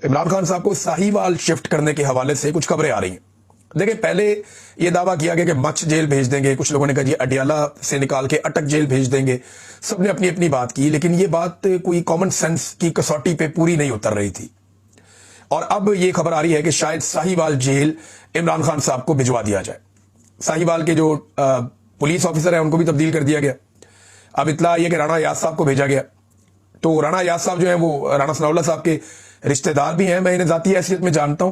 इमरान खान साहब को साहिवाल शिफ्ट करने के हवाले से कुछ खबरें आ रही हैं। देखिए, पहले यह दावा किया गया कि मच जेल भेज देंगे, कुछ लोगों ने कहा जी अडियाला से निकाल के अटक जेल भेज देंगे। सबने अपनी अपनी बात की, लेकिन यह बात कोई कॉमन सेंस की कसौटी पे पूरी नहीं उतर रही थी। और अब यह खबर आ रही है कि शायद साहिवाल जेल इमरान खान साहब को भिजवा दिया जाए। साहिवाल के जो पुलिस ऑफिसर है उनको भी तब्दील कर दिया गया। अब इतला यह कि राणा याद साहब को भेजा गया। तो राणा याद साहब जो है वो राणा सनाउल्लाह साहब के रिश्तेदार भी हैं। मैं इन्हें जाती हैसियत में जानता हूं।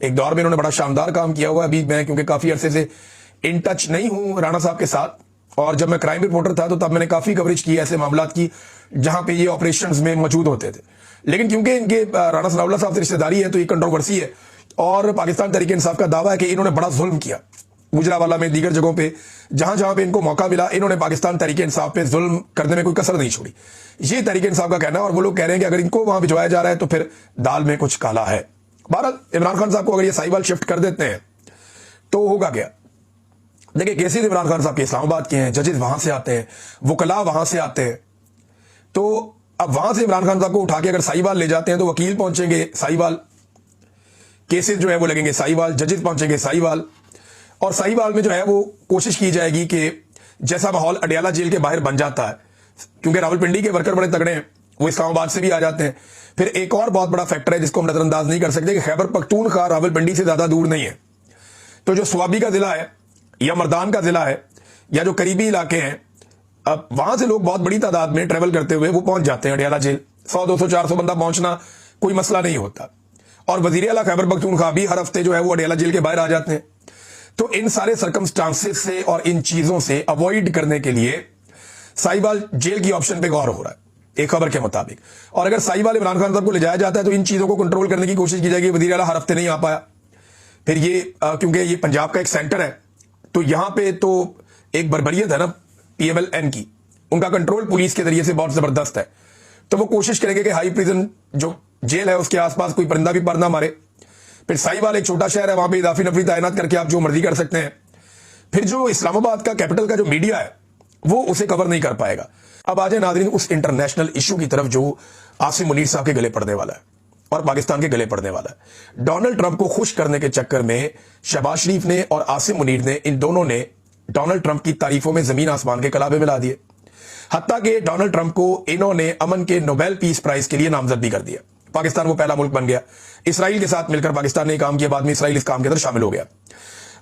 एक दौर में इन्होंने बड़ा शानदार काम किया हुआ है। अभी मैं क्योंकि काफी अरसे से इन टच नहीं हूं राणा साहब के साथ, और जब मैं क्राइम रिपोर्टर था तो तब मैंने काफी कवरेज की ऐसे मामलात की जहां पे ये ऑपरेशंस में मौजूद होते थे। लेकिन क्योंकि इनके राणा सनाउल्लाह साहब से रिश्तेदारी है तो ये कंट्रोवर्सी है, और पाकिस्तान तहरीक इंसाफ का दावा है कि इन्होंने बड़ा जुल्म किया। गुजरावाला में, दीगर जगहों पे जहां जहां पे इनको मौका मिला, इन्होंने पाकिस्तान तहरीक इंसाफ पे जुल्म करने में कोई कसर नहीं छोड़ी। ये तहरीक इंसाफ का कहना है, और वो लोग कह रहे हैं कि अगर इनको वहां भिजवाया जा रहा है तो फिर दाल में कुछ काला है। बहरहाल इमरान खान साहब को अगर ये साहिवाल शिफ्ट कर देते हैं तो होगा क्या? देखिए, केसेस इमरान खान साहब के इस्लामाबाद के हैं, जजेस वहां से आते हैं, वकला वहां से आते हैं। तो अब वहां से इमरान खान साहब को उठा के अगर साहिवाल ले जाते हैं तो वकील पहुंचेंगे साहिवाल, केसेस जो है वो लगेंगे साहिवाल, जजेस पहुंचेंगे साहिवाल। और साहिवाल में जो है वो कोशिश की जाएगी कि जैसा माहौल अडियाला जेल के बाहर बन जाता है, क्योंकि रावलपिंडी के वर्कर बड़े तगड़े हैं, वो इस्लामाबाद से भी आ जाते हैं। फिर एक और बहुत बड़ा फैक्टर है जिसको हम नजरअंदाज नहीं कर सकते कि खैबर पख्तूनख्वा रावलपिंडी से ज्यादा दूर नहीं है। तो जो स्वाबी का जिला है या मर्दान का जिला है या जो करीबी इलाके हैं, अब वहां से लोग बहुत बड़ी तादाद में ट्रेवल करते हुए वो पहुंच जाते हैं अडियाला जेल। 100, 200, 400 बंदा पहुंचना कोई मसला नहीं होता। और वजीर आला खैबर पख्तूनख्वा भी हर हफ्ते जो है वो अडियाला जेल के बाहर आ जाते हैं। तो इन सारे सर्कमस्टांसेस से और इन चीजों से अवॉइड करने के लिए साहिवाल जेल की ऑप्शन पे गौर हो रहा है एक खबर के मुताबिक। और अगर साहिवाल इमरान खान साहब को ले जाया जाता है तो इन चीजों को कंट्रोल करने की कोशिश की जाएगी। वजीर आला हर हफ्ते नहीं आ पाया, फिर ये क्योंकि ये पंजाब का एक सेंटर है तो यहां पे तो एक बर्बरियत है ना PMLN की, उनका कंट्रोल पुलिस के जरिए से बहुत जबरदस्त है। तो वो कोशिश करेंगे कि हाई प्रिजन जो जेल है उसके आसपास कोई परिंदा भी पर ना मारे। फिर साहिवाल एक छोटा शहर है, वहां पे इजाफी नफरी तैनात करके आप जो मर्जी कर सकते हैं। फिर जो इस्लामाबाद का कैपिटल का जो मीडिया है वो उसे कवर नहीं कर पाएगा। अब आ जाए नाज़रीन उस इंटरनेशनल इशू की तरफ जो आसिम मुनीर साहब के गले पड़ने वाला है और पाकिस्तान के गले पड़ने वाला है। डोनाल्ड ट्रंप को खुश करने के चक्कर में शहबाज शरीफ ने और आसिम मुनीर ने, इन दोनों ने डोनाल्ड ट्रंप की तारीफों में जमीन आसमान के कलाबे मिला दिए। हत्ता कि डोनाल्ड ट्रंप को इन्होंने अमन के नोबेल पीस प्राइज के लिए नामजद भी कर दिया। पाकिस्तान वो पहला मुल्क बन गया। इसराइल के साथ मिलकर पाकिस्तान ने काम किया, बाद में इसराइल इस काम के अंदर शामिल हो गया।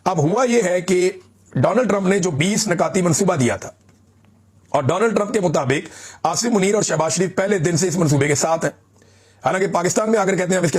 अब हुआ यह है कि डोनाल्ड ट्रंप ने जो 20 नकाती मंसूबा दिया था, और डोनाल्ड ट्रंप के मुताबिक आसिम मुनीर और शहबाज शरीफ पहले दिन से इस मंसूबे के साथ हैं। हालांकि पाकिस्तान में आकर कहते हैं हम इसके